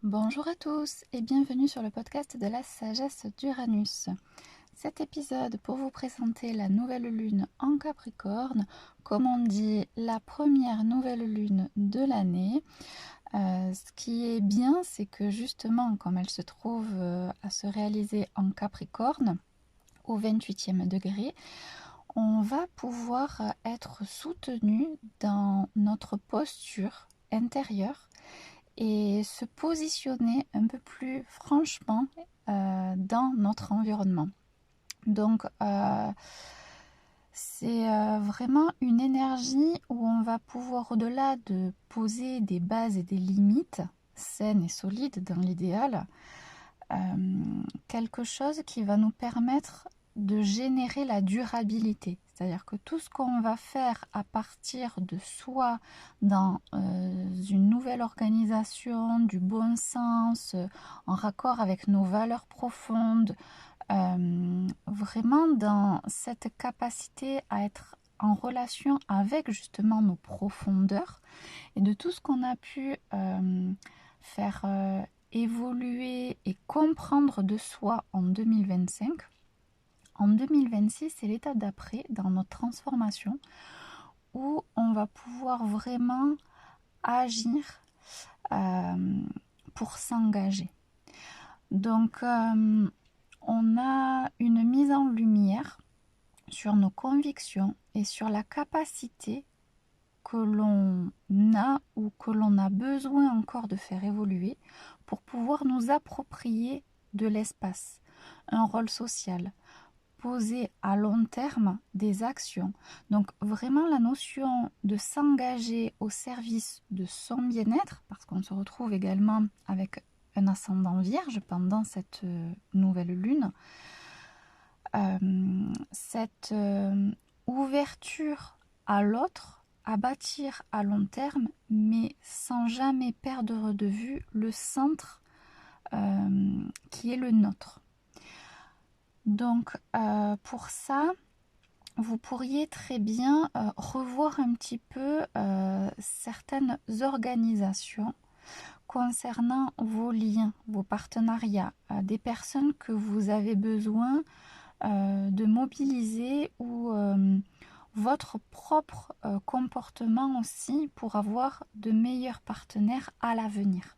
Bonjour à tous et bienvenue sur le podcast de la sagesse d'Uranus. Cet épisode pour vous présenter la nouvelle lune en Capricorne, comme on dit la première nouvelle lune de l'année. Ce qui est bien, c'est que justement, comme elle se trouve à se réaliser en Capricorne, au 28e degré, on va pouvoir être soutenu dans notre posture intérieure et se positionner un peu plus franchement dans notre environnement. Donc, c'est vraiment une énergie où on va pouvoir, au-delà de poser des bases et des limites saines et solides dans l'idéal, quelque chose qui va nous permettre de générer la durabilité. C'est-à-dire que tout ce qu'on va faire à partir de soi dans une nouvelle organisation, du bon sens, en raccord avec nos valeurs profondes, vraiment dans cette capacité à être en relation avec justement nos profondeurs et de tout ce qu'on a pu faire évoluer et comprendre de soi en 2025. En 2026, c'est l'étape d'après dans notre transformation où on va pouvoir vraiment agir pour s'engager. Donc, on a une mise en lumière sur nos convictions et sur la capacité que l'on a ou que l'on a besoin encore de faire évoluer pour pouvoir nous approprier de l'espace, un rôle social, poser à long terme des actions. Donc vraiment la notion de s'engager au service de son bien-être, parce qu'on se retrouve également avec un ascendant vierge pendant cette nouvelle lune, cette ouverture à l'autre, à bâtir à long terme, mais sans jamais perdre de vue le centre qui est le nôtre. Donc pour ça, vous pourriez très bien revoir un petit peu certaines organisations concernant vos liens, vos partenariats, des personnes que vous avez besoin de mobiliser ou votre propre comportement aussi pour avoir de meilleurs partenaires à l'avenir.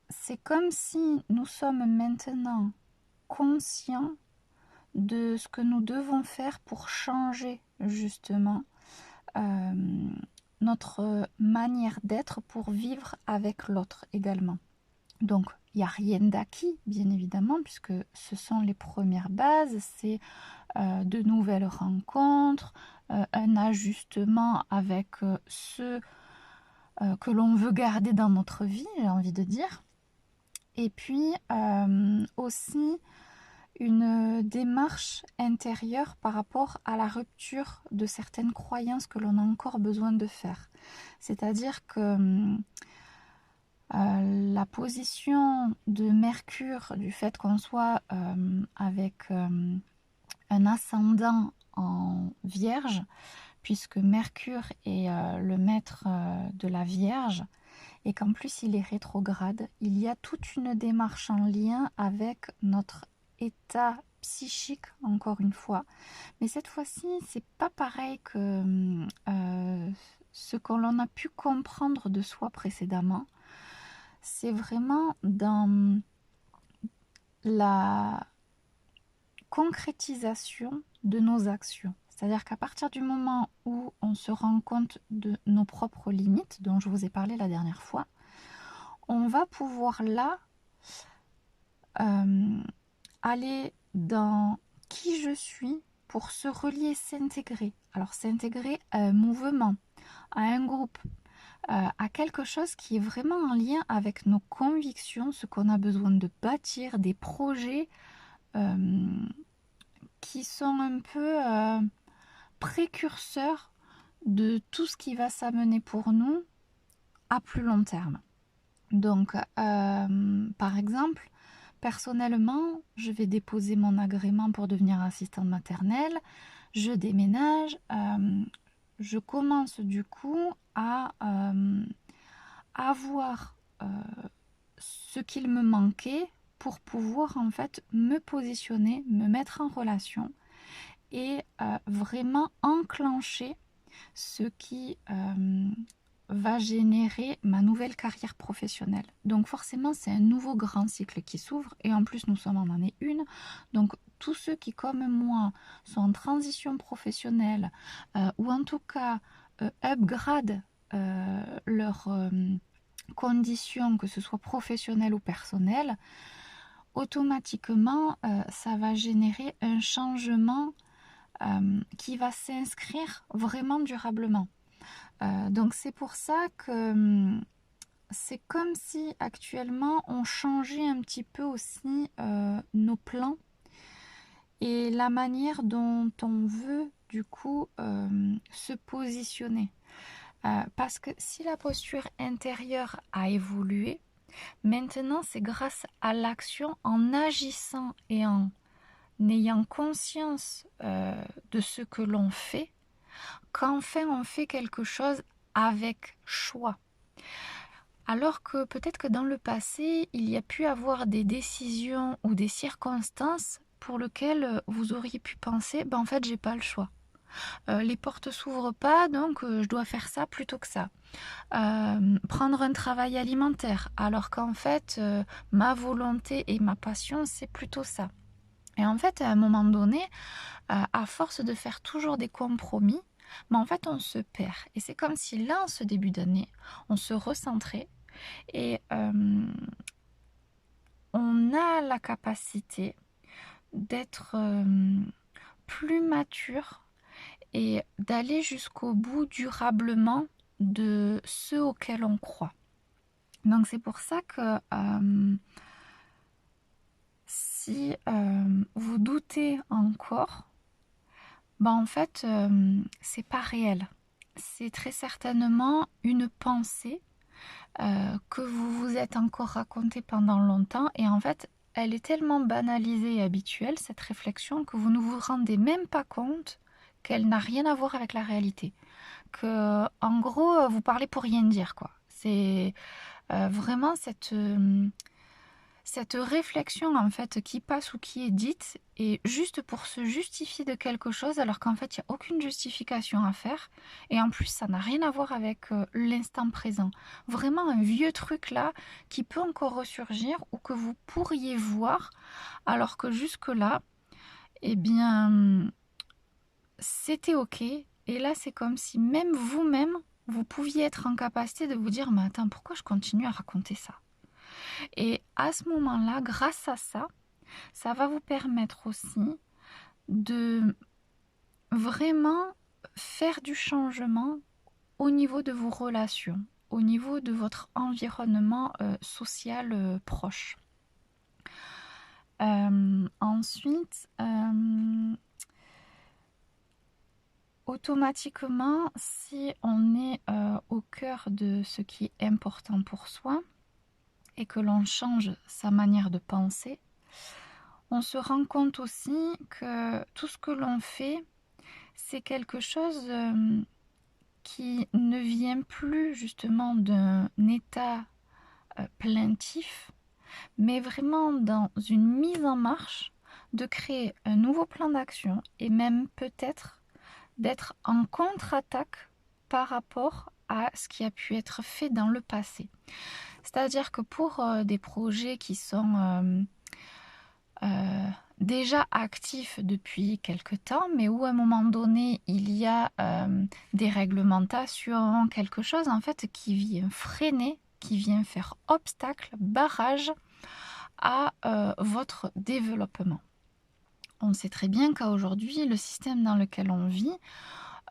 C'est comme si nous sommes maintenant conscients de ce que nous devons faire pour changer justement notre manière d'être pour vivre avec l'autre également. Donc, il n'y a rien d'acquis, bien évidemment, puisque ce sont les premières bases, c'est de nouvelles rencontres, un ajustement avec ceux que l'on veut garder dans notre vie, j'ai envie de dire. Et puis aussi une démarche intérieure par rapport à la rupture de certaines croyances que l'on a encore besoin de faire. C'est-à-dire que la position de Mercure, du fait qu'on soit avec un ascendant en Vierge, puisque Mercure est le maître de la Vierge, et qu'en plus il est rétrograde, il y a toute une démarche en lien avec notre état psychique, encore une fois. Mais cette fois-ci, c'est pas pareil que ce que l'on a pu comprendre de soi précédemment. C'est vraiment dans la concrétisation de nos actions. C'est-à-dire qu'à partir du moment où on se rend compte de nos propres limites, dont je vous ai parlé la dernière fois, on va pouvoir là aller dans qui je suis pour se relier, s'intégrer. Alors s'intégrer à un mouvement, à un groupe, à quelque chose qui est vraiment en lien avec nos convictions, ce qu'on a besoin de bâtir, des projets qui sont un peu précurseurs de tout ce qui va s'amener pour nous à plus long terme. Donc, par exemple, personnellement, je vais déposer mon agrément pour devenir assistante maternelle, je déménage, je commence du coup à avoir ce qu'il me manquait pour pouvoir en fait me positionner, me mettre en relation et vraiment enclencher ce qui va générer ma nouvelle carrière professionnelle. Donc forcément, c'est un nouveau grand cycle qui s'ouvre et en plus, nous sommes en année 1. Donc tous ceux qui, comme moi, sont en transition professionnelle ou en tout cas upgrade leurs conditions, que ce soit professionnelles ou personnelles, automatiquement, ça va générer un changement qui va s'inscrire vraiment durablement. Donc c'est pour ça que c'est comme si actuellement on changeait un petit peu aussi nos plans et la manière dont on veut du coup se positionner. Parce que si la posture intérieure a évolué, maintenant c'est grâce à l'action, en agissant et en ayant conscience de ce que l'on fait, qu'enfin on fait quelque chose avec choix. Alors que peut-être que dans le passé, il y a pu avoir des décisions ou des circonstances pour lesquelles vous auriez pu penser, en fait, j'ai pas le choix. Les portes s'ouvrent pas, donc je dois faire ça plutôt que ça. Prendre un travail alimentaire, alors qu'en fait, ma volonté et ma passion, c'est plutôt ça. Et en fait, à un moment donné, à force de faire toujours des compromis, en fait, on se perd. Et c'est comme si là, en ce début d'année, on se recentrait et on a la capacité d'être plus mature et d'aller jusqu'au bout durablement de ce auquel on croit. Donc c'est pour ça que si vous doutez encore, en fait c'est pas réel. C'est très certainement une pensée que vous vous êtes encore racontée pendant longtemps et en fait elle est tellement banalisée et habituelle cette réflexion que vous ne vous rendez même pas compte qu'elle n'a rien à voir avec la réalité. Que en gros vous parlez pour rien dire quoi. C'est vraiment cette réflexion en fait qui passe ou qui est dite et juste pour se justifier de quelque chose alors qu'en fait il n'y a aucune justification à faire et en plus ça n'a rien à voir avec l'instant présent. Vraiment un vieux truc là qui peut encore ressurgir ou que vous pourriez voir alors que jusque là eh bien c'était ok et là c'est comme si même vous-même vous pouviez être en capacité de vous dire mais attends pourquoi je continue à raconter ça. Et à ce moment-là, grâce à ça, ça va vous permettre aussi de vraiment faire du changement au niveau de vos relations, au niveau de votre environnement social proche. Ensuite, automatiquement, si on est au cœur de ce qui est important pour soi, et que l'on change sa manière de penser, on se rend compte aussi que tout ce que l'on fait, c'est quelque chose qui ne vient plus justement d'un état plaintif, mais vraiment dans une mise en marche de créer un nouveau plan d'action et même peut-être d'être en contre-attaque par rapport à ce qui a pu être fait dans le passé. C'est-à-dire que pour des projets qui sont déjà actifs depuis quelque temps, mais où à un moment donné il y a des réglementations, quelque chose en fait qui vient freiner, qui vient faire obstacle, barrage à votre développement. On sait très bien qu'aujourd'hui, le système dans lequel on vit,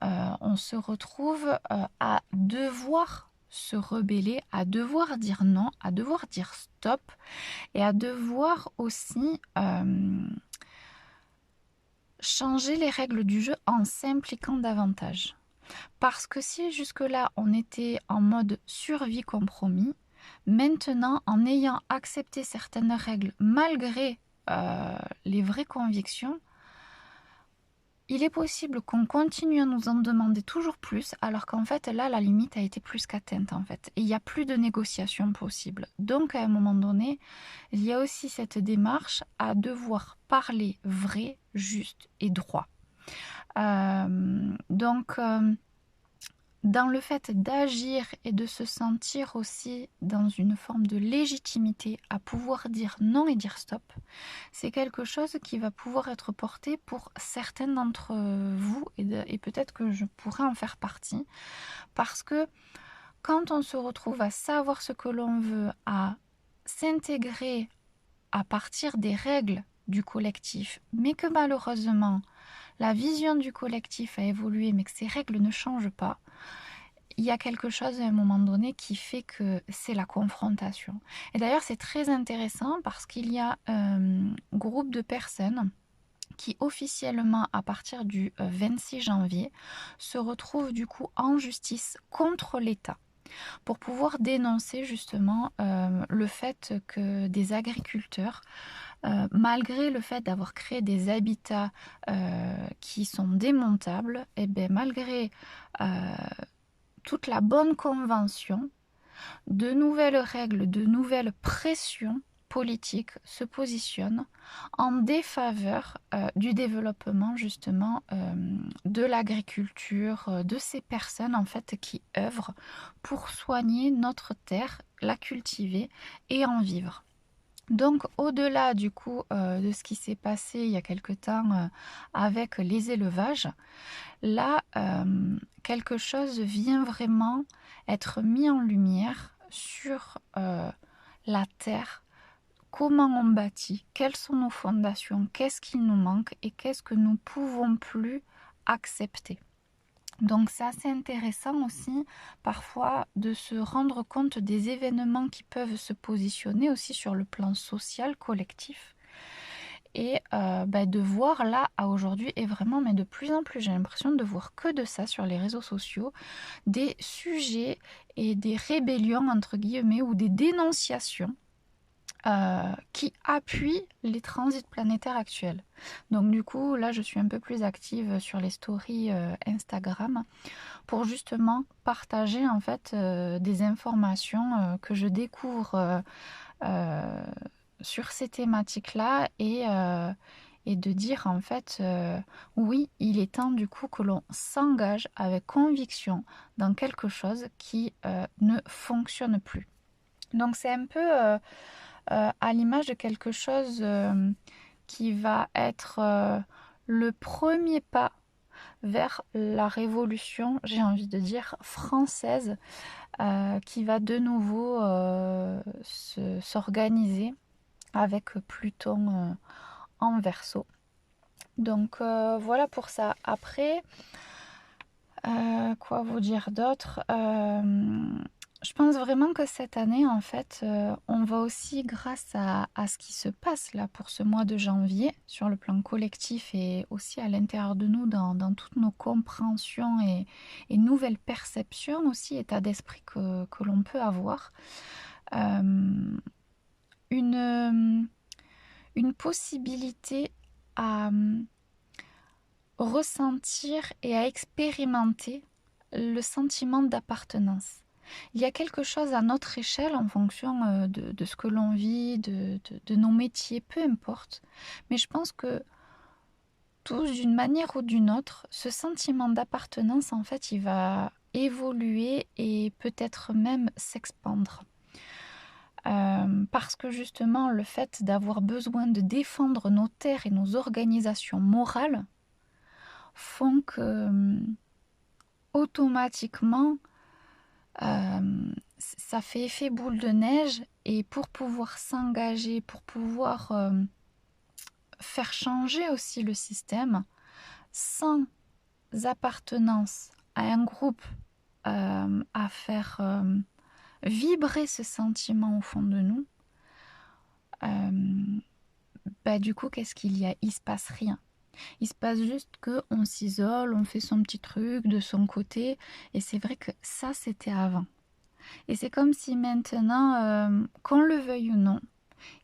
on se retrouve à devoir se rebeller, à devoir dire non, à devoir dire stop et à devoir aussi changer les règles du jeu en s'impliquant davantage. Parce que si jusque-là on était en mode survie compromis, maintenant en ayant accepté certaines règles malgré les vraies convictions, il est possible qu'on continue à nous en demander toujours plus, alors qu'en fait, là, la limite a été plus qu'atteinte, en fait. Et il n'y a plus de négociation possible. Donc, à un moment donné, il y a aussi cette démarche à devoir parler vrai, juste et droit. Donc, dans le fait d'agir et de se sentir aussi dans une forme de légitimité à pouvoir dire non et dire stop, c'est quelque chose qui va pouvoir être porté pour certains d'entre vous et peut-être que je pourrais en faire partie parce que quand on se retrouve à savoir ce que l'on veut, à s'intégrer à partir des règles du collectif, mais que malheureusement la vision du collectif a évolué mais que ces règles ne changent pas, il y a quelque chose à un moment donné qui fait que c'est la confrontation. Et d'ailleurs, c'est très intéressant parce qu'il y a un groupe de personnes qui officiellement, à partir du 26 janvier, se retrouvent du coup en justice contre l'État pour pouvoir dénoncer justement le fait que des agriculteurs, malgré le fait d'avoir créé des habitats qui sont démontables, et bien malgré toute la bonne convention, de nouvelles règles, de nouvelles pressions politiques se positionnent en défaveur du développement justement de l'agriculture, de ces personnes en fait qui œuvrent pour soigner notre terre, la cultiver et en vivre. Donc au-delà du coup de ce qui s'est passé il y a quelque temps avec les élevages, là quelque chose vient vraiment être mis en lumière sur la terre, comment on bâtit, quelles sont nos fondations, qu'est-ce qui nous manque et qu'est-ce que nous ne pouvons plus accepter. Donc c'est assez intéressant aussi parfois de se rendre compte des événements qui peuvent se positionner aussi sur le plan social collectif et de voir là à aujourd'hui et vraiment mais de plus en plus j'ai l'impression de voir que de ça sur les réseaux sociaux, des sujets et des rébellions entre guillemets ou des dénonciations qui appuient les transits planétaires actuels. Donc du coup, là, je suis un peu plus active sur les stories Instagram pour justement partager en fait des informations que je découvre sur ces thématiques-là et de dire en fait oui, il est temps du coup que l'on s'engage avec conviction dans quelque chose qui ne fonctionne plus. Donc c'est un peu à l'image de quelque chose qui va être le premier pas vers la révolution, j'ai envie de dire, française, qui va de nouveau s'organiser avec Pluton en Verseau. Donc voilà pour ça. Après, quoi vous dire d'autre je pense vraiment que cette année, en fait, on va aussi, grâce à ce qui se passe là pour ce mois de janvier, sur le plan collectif et aussi à l'intérieur de nous, dans toutes nos compréhensions et nouvelles perceptions aussi, état d'esprit que l'on peut avoir, une possibilité à ressentir et à expérimenter le sentiment d'appartenance. Il y a quelque chose à notre échelle en fonction de ce que l'on vit, de nos métiers, peu importe. Mais je pense que tous, d'une manière ou d'une autre, ce sentiment d'appartenance, en fait, il va évoluer et peut-être même s'expandre. Parce que justement, le fait d'avoir besoin de défendre nos terres et nos organisations morales font que automatiquement, ça fait effet boule de neige et pour pouvoir s'engager, pour pouvoir faire changer aussi le système, sans appartenance à un groupe, à faire vibrer ce sentiment au fond de nous, du coup, qu'est-ce qu'il y a? Il se passe rien. Il se passe juste qu'on s'isole, on fait son petit truc de son côté, et c'est vrai que ça, c'était avant. Et c'est comme si maintenant, qu'on le veuille ou non,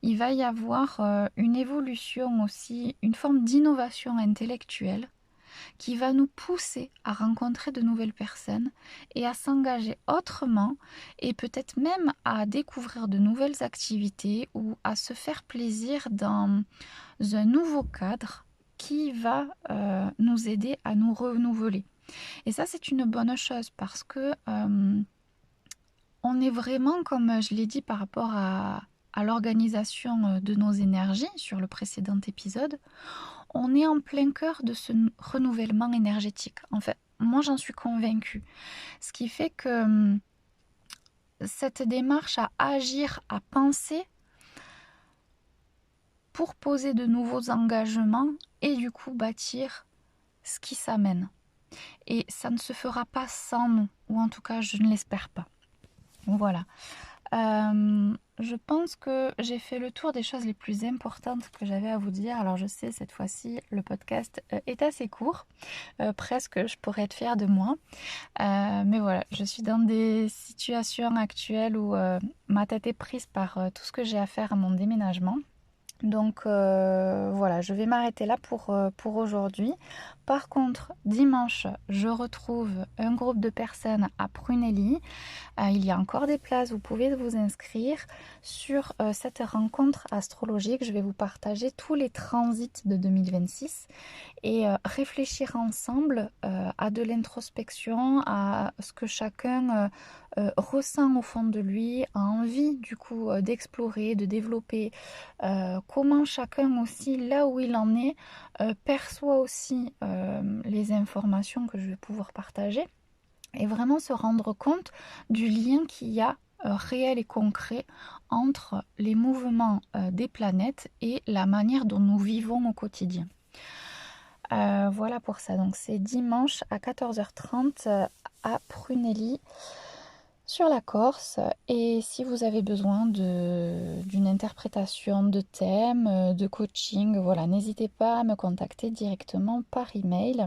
il va y avoir une évolution aussi, une forme d'innovation intellectuelle qui va nous pousser à rencontrer de nouvelles personnes et à s'engager autrement et peut-être même à découvrir de nouvelles activités ou à se faire plaisir dans un nouveau cadre qui va nous aider à nous renouveler. Et ça, c'est une bonne chose parce que on est vraiment, comme je l'ai dit par rapport à l'organisation de nos énergies sur le précédent épisode, on est en plein cœur de ce renouvellement énergétique. En fait, moi j'en suis convaincue. Ce qui fait que cette démarche à agir, à penser pour poser de nouveaux engagements et du coup bâtir ce qui s'amène. Et ça ne se fera pas sans nous, ou en tout cas je ne l'espère pas. Voilà. Je pense que j'ai fait le tour des choses les plus importantes que j'avais à vous dire. Alors je sais, cette fois-ci, le podcast est assez court. Presque, je pourrais être fière de moi. Mais voilà, je suis dans des situations actuelles où ma tête est prise par tout ce que j'ai à faire à mon déménagement. Donc voilà, je vais m'arrêter là pour aujourd'hui. Par contre, dimanche, je retrouve un groupe de personnes à Prunelli. Il y a encore des places, vous pouvez vous inscrire sur cette rencontre astrologique. Je vais vous partager tous les transits de 2026 et réfléchir ensemble à de l'introspection, à ce que chacun ressent au fond de lui, a envie du coup d'explorer, de développer, comment chacun aussi, là où il en est, perçoit aussi les informations que je vais pouvoir partager et vraiment se rendre compte du lien qu'il y a réel et concret entre les mouvements des planètes et la manière dont nous vivons au quotidien. Voilà pour ça, donc c'est dimanche à 14h30 à Prunelli sur la Corse. Et si vous avez besoin d'une interprétation de thème, de coaching, voilà, n'hésitez pas à me contacter directement par email.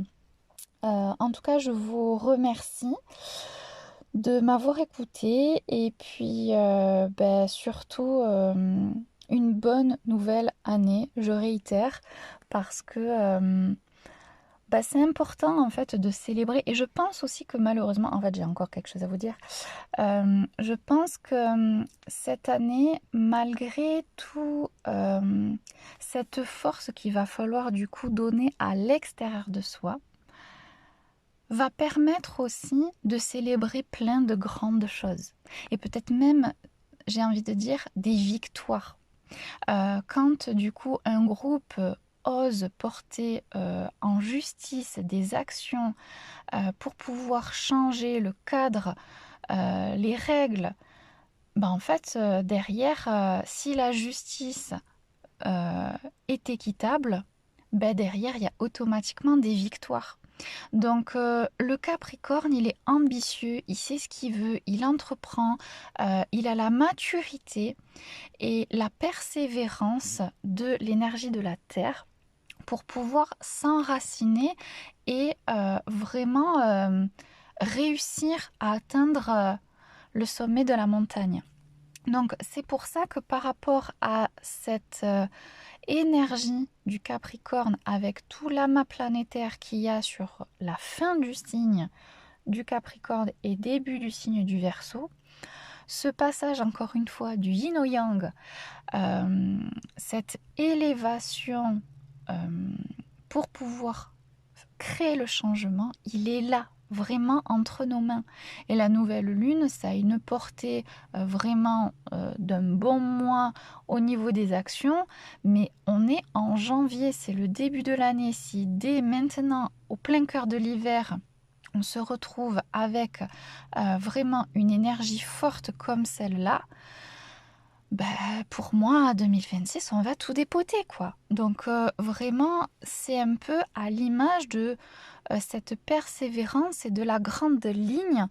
En tout cas, je vous remercie de m'avoir écouté et puis surtout une bonne nouvelle année, je réitère, parce que c'est important en fait de célébrer. Et je pense aussi que malheureusement, en fait j'ai encore quelque chose à vous dire, je pense que cette année, malgré tout cette force qu'il va falloir du coup donner à l'extérieur de soi, va permettre aussi de célébrer plein de grandes choses. Et peut-être même, j'ai envie de dire, des victoires. Quand du coup un groupe ose porter en justice des actions pour pouvoir changer le cadre, les règles, en fait, derrière, si la justice est équitable, derrière, il y a automatiquement des victoires. Donc le Capricorne, il est ambitieux, il sait ce qu'il veut, il entreprend, il a la maturité et la persévérance de l'énergie de la Terre pour pouvoir s'enraciner et vraiment réussir à atteindre le sommet de la montagne. Donc c'est pour ça que par rapport à cette énergie du Capricorne avec tout l'amas planétaire qu'il y a sur la fin du signe du Capricorne et début du signe du Verseau, ce passage encore une fois du yin au yang, cette élévation pour pouvoir créer le changement, il est là, vraiment entre nos mains. Et la nouvelle lune, ça a une portée vraiment d'un bon mois au niveau des actions, mais on est en janvier, c'est le début de l'année. Si dès maintenant, au plein cœur de l'hiver, on se retrouve avec vraiment une énergie forte comme celle-là, pour moi, 2026, on va tout dépoter, quoi. Donc vraiment, c'est un peu à l'image de cette persévérance et de la grande ligne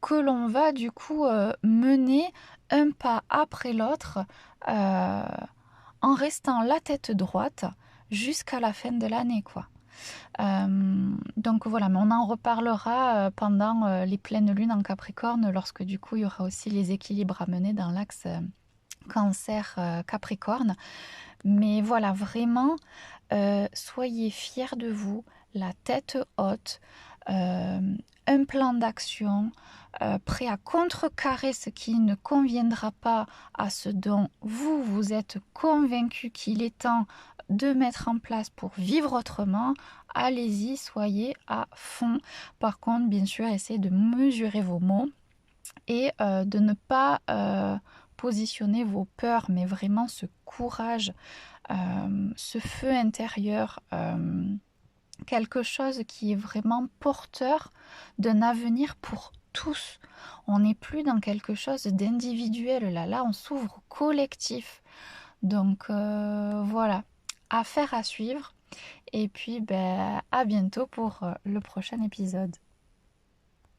que l'on va du coup mener un pas après l'autre en restant la tête droite jusqu'à la fin de l'année, quoi. Donc voilà, mais on en reparlera pendant les pleines lunes en Capricorne, lorsque du coup il y aura aussi les équilibres à mener dans l'axe Cancer Capricorne. Mais voilà, vraiment, soyez fiers de vous, la tête haute, un plan d'action, prêt à contrecarrer ce qui ne conviendra pas à ce dont vous êtes convaincu qu'il est temps de mettre en place pour vivre autrement. Allez-y, soyez à fond. Par contre, bien sûr, essayez de mesurer vos mots et de ne pas positionner vos peurs, mais vraiment ce courage, ce feu intérieur, quelque chose qui est vraiment porteur d'un avenir pour tous. On n'est plus dans quelque chose d'individuel, là on s'ouvre au collectif. Donc voilà, affaire à suivre. Et puis à bientôt pour le prochain épisode.